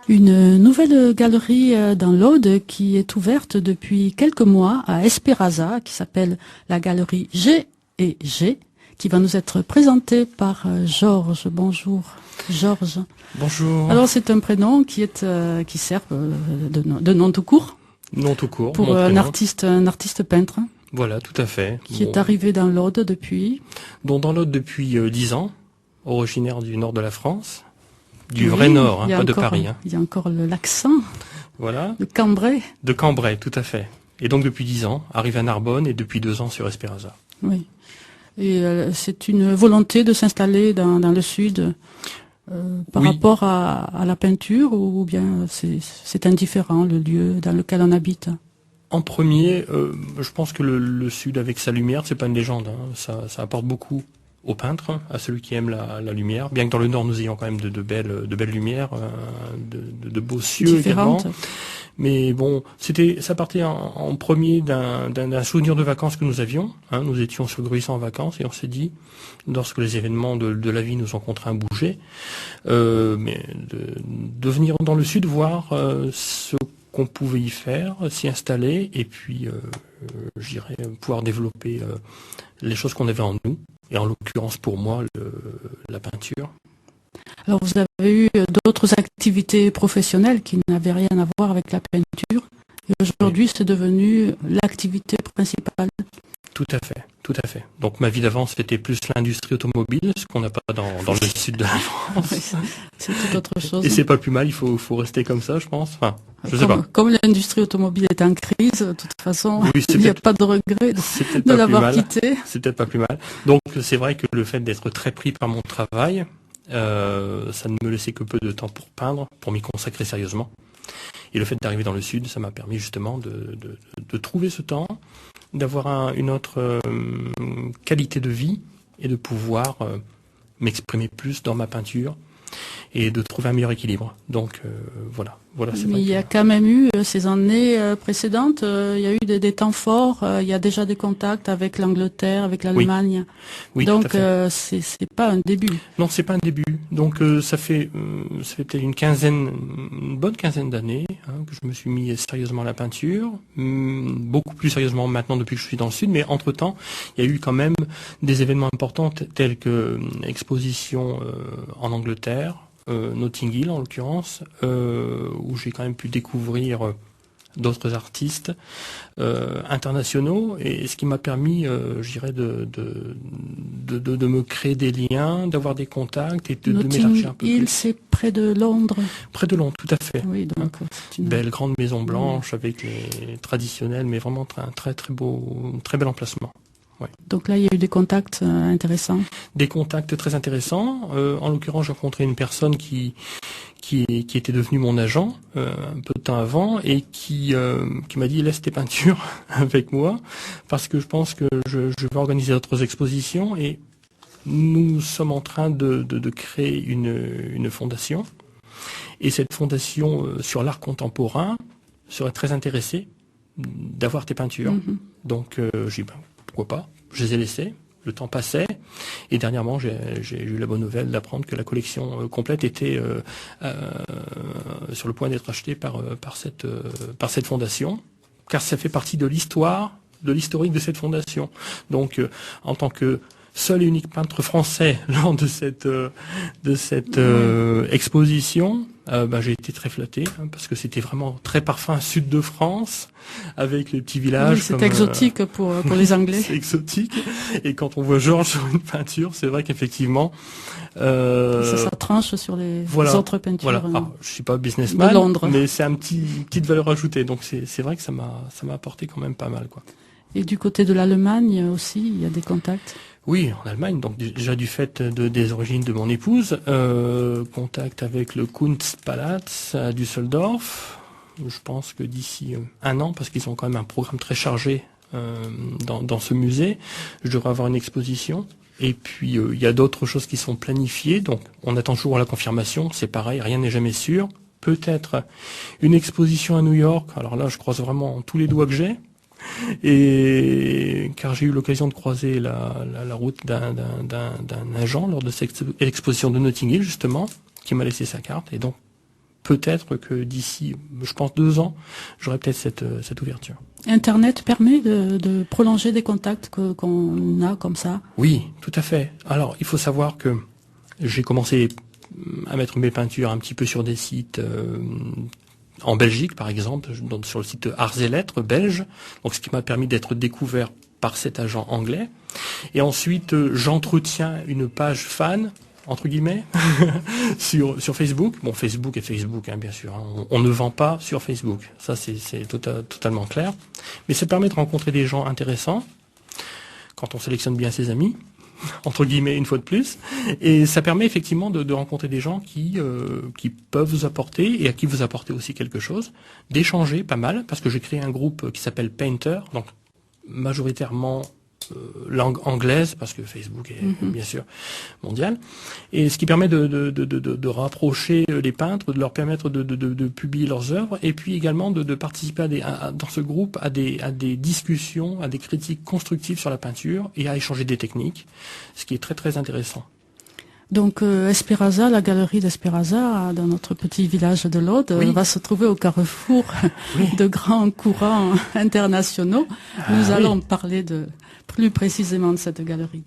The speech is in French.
Une nouvelle galerie dans l'Aude qui est ouverte depuis quelques mois à Espéraza, qui s'appelle la galerie G et G, qui va nous être présentée par Georges. Bonjour Georges. Bonjour. Alors c'est un prénom qui sert de nom tout court. Nom tout court. Pour un artiste peintre. Voilà, tout à fait. Qui est arrivé dans l'Aude depuis. Dans l'Aude depuis 10 ans, originaire du nord de la France. Du vrai nord, pas de Paris. Il y a encore l'accent. Voilà. De Cambrai. De Cambrai, tout à fait. Et donc depuis 10 ans, arrivé à Narbonne et depuis 2 ans sur Espéraza. Oui. Et c'est une volonté de s'installer dans le sud par rapport à la peinture, ou bien c'est indifférent le lieu dans lequel on habite? En premier, je pense que le sud avec sa lumière, c'est pas une légende. Ça apporte beaucoup au peintre, à celui qui aime la lumière, bien que dans le nord nous ayons quand même de belles lumières, de beaux cieux également. Mais bon, ça partait en premier d'un souvenir de vacances que nous avions. Nous étions sur Gruissan en vacances et on s'est dit, lorsque les événements de la vie nous ont contraints à bouger, mais de venir dans le sud voir ce qu'on pouvait y faire, s'y installer et puis, je dirais, pouvoir développer les choses qu'on avait en nous. Et en l'occurrence pour moi, la peinture. Alors vous avez eu d'autres activités professionnelles qui n'avaient rien à voir avec la peinture. Et aujourd'hui, c'est devenu l'activité principale. Tout à fait. Donc ma vie d'avant, c'était plus l'industrie automobile, ce qu'on n'a pas dans le sud de la France. C'est tout autre chose. Et c'est pas plus mal, il faut rester comme ça, je pense. Enfin, je sais pas. Comme l'industrie automobile est en crise, de toute façon, il n'y a pas de regret de l'avoir quitté. C'est peut-être pas plus mal. Donc c'est vrai que le fait d'être très pris par mon travail, ça ne me laissait que peu de temps pour peindre, pour m'y consacrer sérieusement. Et le fait d'arriver dans le sud, ça m'a permis justement de trouver ce temps, d'avoir une autre qualité de vie et de pouvoir m'exprimer plus dans ma peinture et de trouver un meilleur équilibre. Donc voilà. Mais il y a quand même eu ces années précédentes, il y a eu des temps forts, il y a déjà des contacts avec l'Angleterre, avec l'Allemagne. Oui, donc c'est pas un début. Non, c'est pas un début. Donc ça fait peut-être une bonne quinzaine d'années que je me suis mis sérieusement à la peinture, beaucoup plus sérieusement maintenant depuis que je suis dans le sud, mais entre-temps, il y a eu quand même des événements importants tels que exposition en Angleterre, Notting Hill en l'occurrence, où j'ai quand même pu découvrir d'autres artistes internationaux, et ce qui m'a permis, je dirais, de me créer des liens, d'avoir des contacts et de m'élargir un peu plus. Notting Hill, c'est près de Londres. Près de Londres, tout à fait. Oui, donc c'est une belle grande maison blanche avec les traditionnels, mais vraiment un très bel emplacement. Ouais. Donc là, il y a eu des contacts intéressants. Des contacts très intéressants. En l'occurrence, j'ai rencontré une personne qui était devenue mon agent un peu de temps avant et qui m'a dit laisse tes peintures avec moi parce que je pense que je vais organiser d'autres expositions et nous sommes en train de créer une fondation. Et cette fondation sur l'art contemporain serait très intéressée d'avoir tes peintures. Donc j'ai dit pourquoi pas, je les ai laissés, le temps passait, et dernièrement j'ai eu la bonne nouvelle d'apprendre que la collection complète était sur le point d'être achetée par cette fondation, car ça fait partie de l'historique de cette fondation. Donc en tant que seul et unique peintre français lors de cette exposition, j'ai été très flatté parce que c'était vraiment très parfum sud de France avec les petits villages. Oui, c'est exotique pour les Anglais. C'est exotique. Et quand on voit Georges sur une peinture, c'est vrai qu'effectivement ça tranche sur les autres peintures. Voilà. Alors, je suis pas businessman, de Londres, mais c'est petite valeur ajoutée. Donc c'est vrai que ça m'a apporté quand même pas mal, quoi. Et du côté de l'Allemagne aussi, il y a des contacts? Oui, en Allemagne, donc déjà du fait des origines de mon épouse, contact avec le Kunstpalast à Düsseldorf. Je pense que d'ici un an, parce qu'ils ont quand même un programme très chargé dans ce musée, je devrais avoir une exposition. Et puis il y a d'autres choses qui sont planifiées, donc on attend toujours la confirmation, c'est pareil, rien n'est jamais sûr. Peut-être une exposition à New York, alors là je croise vraiment tous les doigts que j'ai. Et car j'ai eu l'occasion de croiser la route d'un agent lors de cette exposition de Notting Hill justement, qui m'a laissé sa carte, et donc peut-être que d'ici, je pense 2 ans, j'aurai peut-être cette ouverture. Internet permet de prolonger des contacts qu'on a comme ça? Oui, tout à fait. Alors, il faut savoir que j'ai commencé à mettre mes peintures un petit peu sur des sites en Belgique, par exemple, sur le site Arts et Lettres belge, donc ce qui m'a permis d'être découvert par cet agent anglais. Et ensuite, j'entretiens une page fan, entre guillemets, sur Facebook. Bon, Facebook est Facebook, hein, bien sûr. Hein. On ne vend pas sur Facebook. Ça, c'est totalement clair. Mais ça permet de rencontrer des gens intéressants, quand on sélectionne bien ses amis, entre guillemets, une fois de plus. Et ça permet effectivement de rencontrer des gens qui peuvent vous apporter, et à qui vous apportez aussi quelque chose, d'échanger pas mal, parce que j'ai créé un groupe qui s'appelle Painter, donc majoritairement langue anglaise, parce que Facebook est bien sûr mondial, et ce qui permet de rapprocher les peintres, de leur permettre de publier leurs œuvres, et puis également de participer dans ce groupe à des discussions, à des critiques constructives sur la peinture, et à échanger des techniques, ce qui est très très intéressant. Donc Espéraza, la galerie d'Espéraza, dans notre petit village de l'Aude, va se trouver au carrefour de grands courants internationaux. Nous allons parler plus précisément de cette galerie.